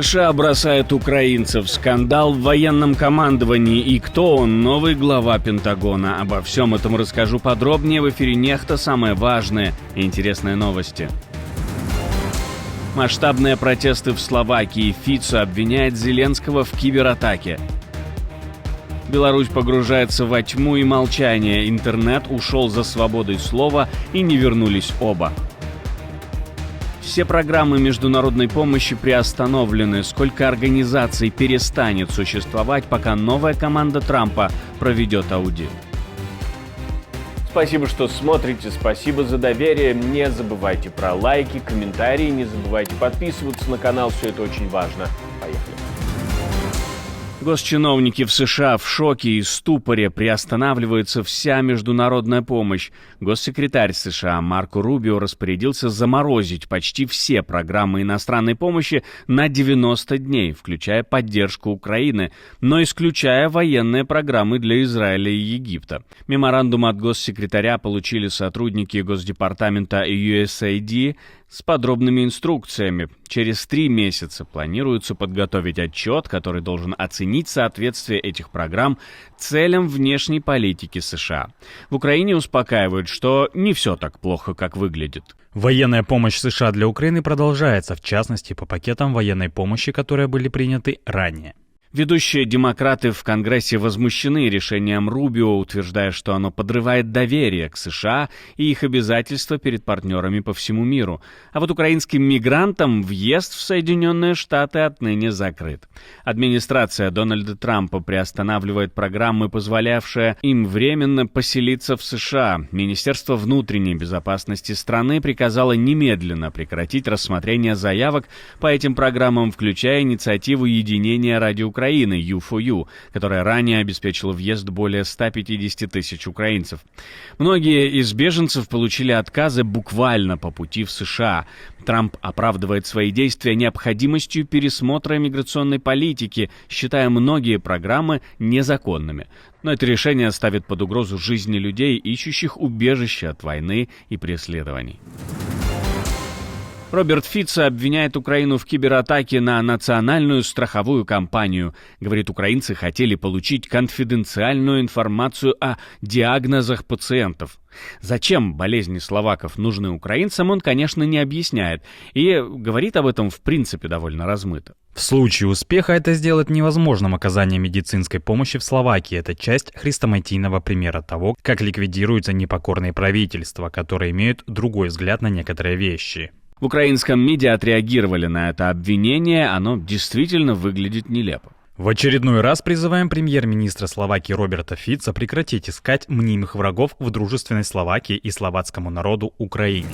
США бросают украинцев, скандал в военном командовании и кто он, новый глава Пентагона. Обо всем этом расскажу подробнее в эфире «Нехта». Самые важные и интересные новости. Масштабные протесты в Словакии. Фицо обвиняет Зеленского в кибератаке. Беларусь погружается во тьму и молчание. Интернет ушел за свободой слова и не вернулись оба. Все программы международной помощи приостановлены. Сколько организаций перестанет существовать, пока новая команда Трампа проведет аудит? Спасибо, что смотрите, спасибо за доверие. Не забывайте про лайки, комментарии, не забывайте подписываться на канал, все это очень важно. Поехали. Госчиновники в США в шоке и ступоре. Приостанавливается вся международная помощь. Госсекретарь США Марко Рубио распорядился заморозить почти все программы иностранной помощи на 90 дней, включая поддержку Украины, но исключая военные программы для Израиля и Египта. Меморандум от госсекретаря получили сотрудники Госдепартамента USAID с подробными инструкциями. Через 3 месяца планируется подготовить отчет, который должен оценить соответствие этих программ целям внешней политики США. В Украине успокаивают, что не все так плохо, как выглядит. Военная помощь США для Украины продолжается, в частности, по пакетам военной помощи, которые были приняты ранее. Ведущие демократы в Конгрессе возмущены решением Рубио, утверждая, что оно подрывает доверие к США и их обязательства перед партнерами по всему миру. А вот украинским мигрантам въезд в Соединенные Штаты отныне закрыт. Администрация Дональда Трампа приостанавливает программы, позволявшие им временно поселиться в США. Министерство внутренней безопасности страны приказало немедленно прекратить рассмотрение заявок по этим программам, включая инициативу единения ради Украины U4U, которая ранее обеспечила въезд более 150 тысяч украинцев. Многие из беженцев получили отказы буквально по пути в США. Трамп оправдывает свои действия необходимостью пересмотра миграционной политики, считая многие программы незаконными. Но это решение ставит под угрозу жизни людей, ищущих убежище от войны и преследований. Роберт Фицо обвиняет Украину в кибератаке на национальную страховую компанию. Говорит, украинцы хотели получить конфиденциальную информацию о диагнозах пациентов. Зачем болезни словаков нужны украинцам, он, конечно, не объясняет. И говорит об этом, в принципе, довольно размыто. В случае успеха это сделает невозможным оказание медицинской помощи в Словакии. Это часть хрестоматийного примера того, как ликвидируются непокорные правительства, которые имеют другой взгляд на некоторые вещи. В украинском МИДе отреагировали на это обвинение, оно действительно выглядит нелепо. В очередной раз призываем премьер-министра Словакии Роберта Фицо прекратить искать мнимых врагов в дружественной Словакии и словацкому народу Украине.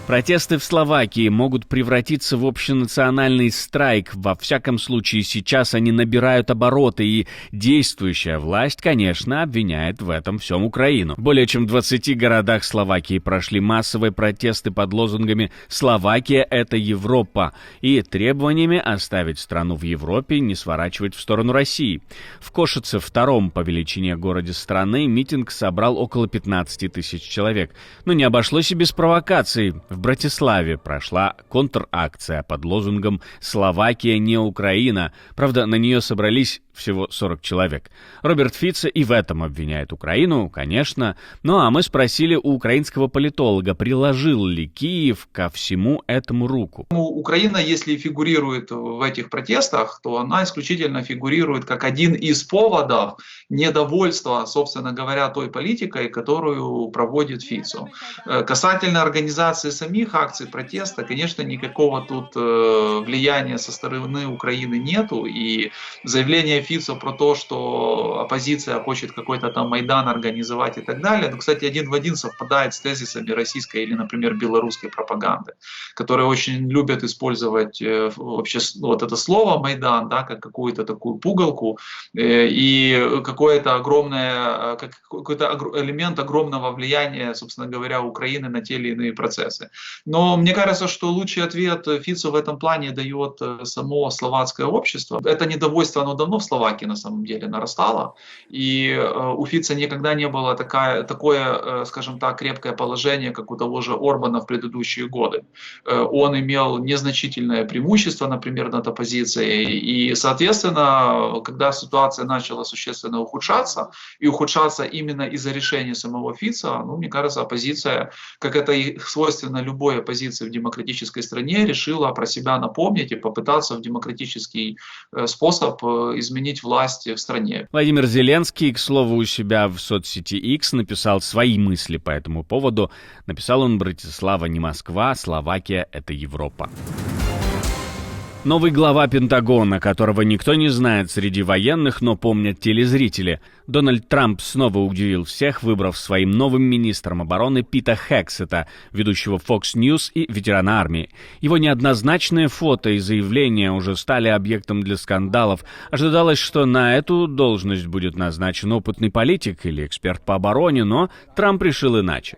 Протесты в Словакии могут превратиться в общенациональный страйк. Во всяком случае, сейчас они набирают обороты, и действующая власть, конечно, обвиняет в этом всем Украину. В более чем 20 городах Словакии прошли массовые протесты под лозунгами «Словакия – это Европа» и требованиями оставить страну в Европе и не сворачивать в сторону России. В Кошице, втором по величине городе страны, митинг собрал около 15 тысяч человек. Но не обошлось и без провокаций. В Братиславе прошла контр-акция под лозунгом «Словакия не Украина». Правда, на нее собрались всего 40 человек. Роберт Фицо и в этом обвиняет Украину, конечно. Ну а мы спросили у украинского политолога, приложил ли Киев ко всему этому руку. Украина, если фигурирует в этих протестах, то она исключительно фигурирует как один из поводов недовольства, собственно говоря, той политикой, которую проводит Фицо. Касательно организации самих акций протеста, конечно, никакого тут влияния со стороны Украины нету, и заявление Фицо про то, что оппозиция хочет какой-то там Майдан организовать и так далее, ну, кстати, один в один совпадает с тезисами российской или, например, белорусской пропаганды, которые очень любят использовать вообще вот это слово Майдан, да, как какую-то такую пугалку и какой-то элемент огромного влияния, собственно говоря, Украины на те или иные процессы. Но мне кажется, что лучший ответ Фицу в этом плане дает само словацкое общество. Это недовольство, оно давно в Словакии на самом деле нарастало, и у Фица никогда не было такое, скажем так, крепкое положение, как у того же Орбана в предыдущие годы. Он имел незначительное преимущество, например, над оппозицией, и, соответственно, когда ситуация начала существенно ухудшаться, и ухудшаться именно из-за решения самого Фица, мне кажется, оппозиция, как это и свойственно любой оппозиции в демократической стране, решила про себя напомнить и попытаться в демократический способ изменить власть в стране. Владимир Зеленский, к слову, у себя в соцсети X написал свои мысли по этому поводу. Написал он: «Братислава не Москва, Словакия — это Европа». Новый глава Пентагона, которого никто не знает среди военных, но помнят телезрители. Дональд Трамп снова удивил всех, выбрав своим новым министром обороны Пита Хексета, ведущего Fox News и ветерана армии. Его неоднозначные фото и заявления уже стали объектом для скандалов. Ожидалось, что на эту должность будет назначен опытный политик или эксперт по обороне, но Трамп решил иначе.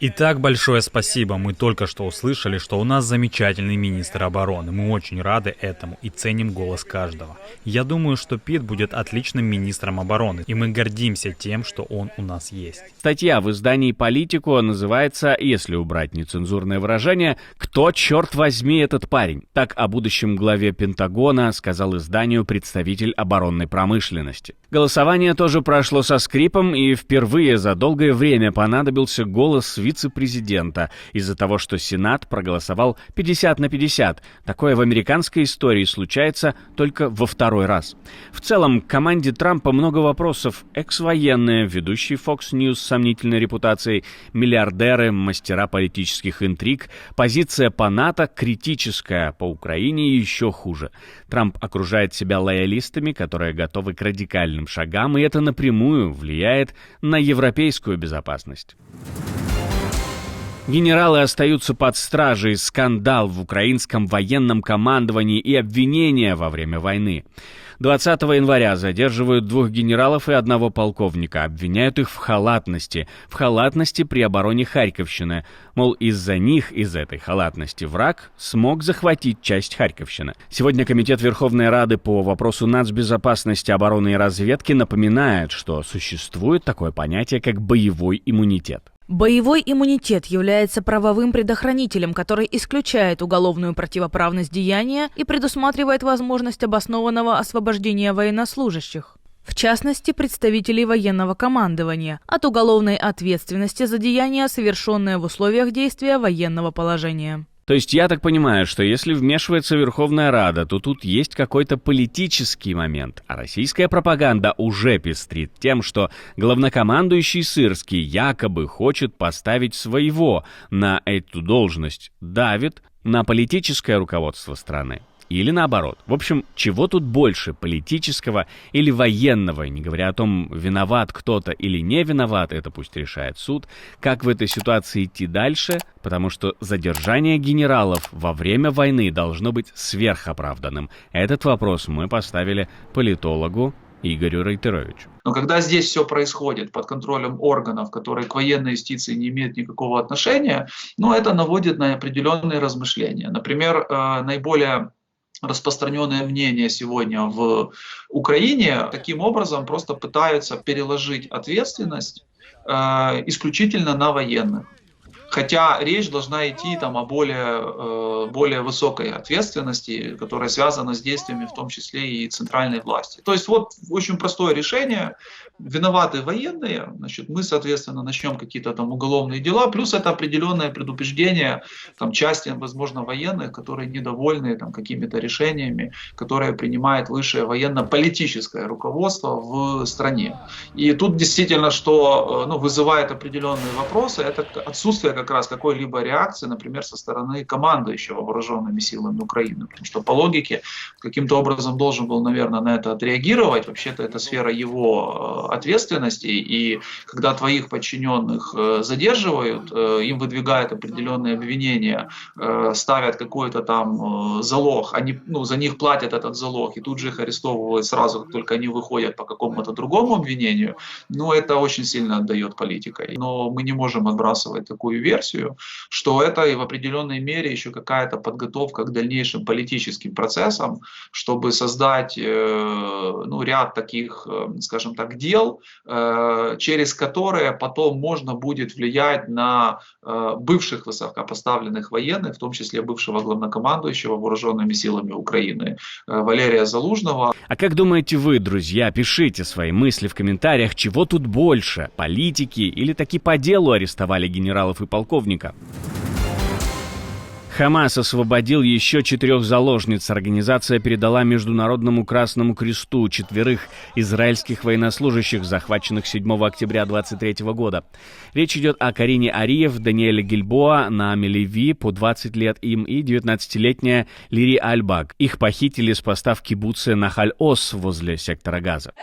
Итак, большое спасибо. Мы только что услышали, что у нас замечательный министр обороны. Мы очень рады этому и ценим голос каждого. Я думаю, что Пит будет отличным министром обороны, и мы гордимся тем, что он у нас есть. Статья в издании «Политику» называется, если убрать нецензурное выражение, «Кто, черт возьми, этот парень?». Так о будущем главе Пентагона сказал изданию представитель оборонной промышленности. Голосование тоже прошло со скрипом, и впервые за долгое время понадобился голос вице-президента из-за того, что Сенат проголосовал 50-50. Такое в американской истории случается только во второй раз. В целом, к команде Трампа много вопросов. Экс-военные, ведущий Fox News с сомнительной репутацией, миллиардеры, мастера политических интриг, позиция по НАТО критическая, по Украине еще хуже. Трамп окружает себя лоялистами, которые готовы к радикальным шагам, и это напрямую влияет на европейскую безопасность. Генералы остаются под стражей, скандал в украинском военном командовании и обвинения во время войны. 20 января задерживают 2 генералов и 1 полковника, обвиняют их в халатности при обороне Харьковщины. Мол, из-за них, из этой халатности враг смог захватить часть Харьковщины. Сегодня Комитет Верховной Рады по вопросу нацбезопасности, обороны и разведки напоминает, что существует такое понятие, как боевой иммунитет. Боевой иммунитет является правовым предохранителем, который исключает уголовную противоправность деяния и предусматривает возможность обоснованного освобождения военнослужащих, в частности, представителей военного командования, от уголовной ответственности за деяния, совершенные в условиях действия военного положения. То есть я так понимаю, что если вмешивается Верховная Рада, то тут есть какой-то политический момент, а российская пропаганда уже пестрит тем, что главнокомандующий Сырский якобы хочет поставить своего на эту должность, давит на политическое руководство страны. Или наоборот. В общем, чего тут больше, политического или военного, не говоря о том, виноват кто-то или не виноват, это пусть решает суд. Как в этой ситуации идти дальше? Потому что задержание генералов во время войны должно быть сверхоправданным. Этот вопрос мы поставили политологу Игорю Рейтеровичу. Но когда здесь все происходит под контролем органов, которые к военной юстиции не имеют никакого отношения, это наводит на определенные размышления. Например, наиболее распространенное мнение сегодня в Украине таким образом просто пытаются переложить ответственность исключительно на военных. Хотя речь должна идти о более высокой ответственности, которая связана с действиями, в том числе и центральной власти. То есть очень простое решение. Виноваты военные, мы, соответственно, начнем какие-то уголовные дела, плюс это определенное предупреждение части, возможно, военных, которые недовольны какими-то решениями, которые принимает высшее военно-политическое руководство в стране. И тут действительно, что вызывает определенные вопросы, это отсутствие как раз какой-либо реакции, например, со стороны командующего вооруженными силами Украины. Потому что по логике каким-то образом должен был, наверное, на это отреагировать. Вообще-то это сфера его ответственности. И когда твоих подчиненных задерживают, им выдвигают определенные обвинения, ставят какой-то там залог, они, за них платят этот залог, и тут же их арестовывают сразу, как только они выходят по какому-то другому обвинению, это очень сильно отдает политикой. Но мы не можем отбрасывать такую версию, что это и в определенной мере еще какая-то подготовка к дальнейшим политическим процессам, чтобы создать ряд таких, скажем так, дел, через которые потом можно будет влиять на бывших высокопоставленных военных, в том числе бывшего главнокомандующего вооруженными силами Украины Валерия Залужного. А как думаете вы, друзья? Пишите свои мысли в комментариях, чего тут больше, политики или таки по делу арестовали генералов и полковника? Хамас освободил еще 4 заложниц. Организация передала Международному Красному Кресту 4 израильских военнослужащих, захваченных 7 октября 2023 года. Речь идет о Карине Ариев, Даниэле Гильбоа, Нааме Леви, по 20 лет им, и 19-летняя Лири Альбаг. Их похитили с поста в кибуце Нахаль-Ос возле сектора Газа.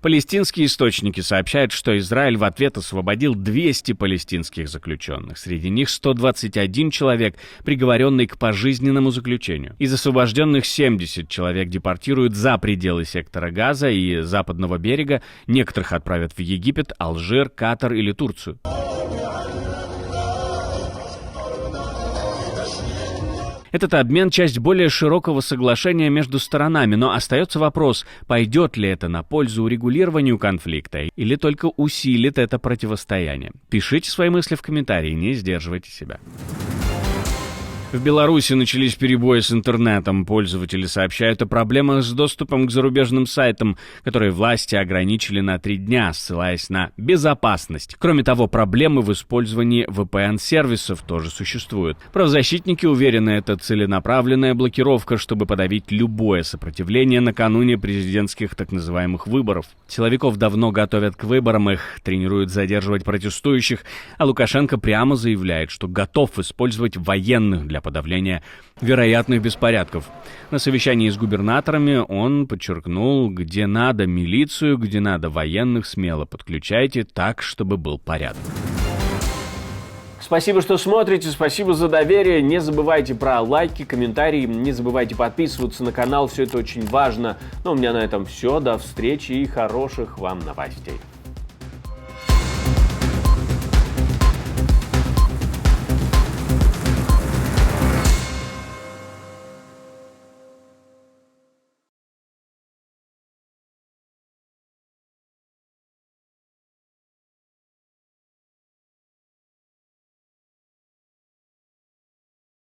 Палестинские источники сообщают, что Израиль в ответ освободил 200 палестинских заключенных. Среди них 121 человек, приговоренный к пожизненному заключению. Из освобожденных 70 человек депортируют за пределы сектора Газа и западного берега. Некоторых отправят в Египет, Алжир, Катар или Турцию. Этот обмен – часть более широкого соглашения между сторонами, но остается вопрос, пойдет ли это на пользу урегулированию конфликта или только усилит это противостояние. Пишите свои мысли в комментарии, не сдерживайте себя. В Беларуси начались перебои с интернетом. Пользователи сообщают о проблемах с доступом к зарубежным сайтам, которые власти ограничили на 3 дня, ссылаясь на безопасность. Кроме того, проблемы в использовании VPN-сервисов тоже существуют. Правозащитники уверены, это целенаправленная блокировка, чтобы подавить любое сопротивление накануне президентских так называемых выборов. Силовиков давно готовят к выборам, их тренируют задерживать протестующих, а Лукашенко прямо заявляет, что готов использовать военных для подавления вероятных беспорядков. На совещании с губернаторами он подчеркнул, где надо милицию, где надо военных, смело подключайте так, чтобы был порядок. Спасибо, что смотрите, спасибо за доверие. Не забывайте про лайки, комментарии, не забывайте подписываться на канал, все это очень важно. У меня на этом все, до встречи и хороших вам новостей.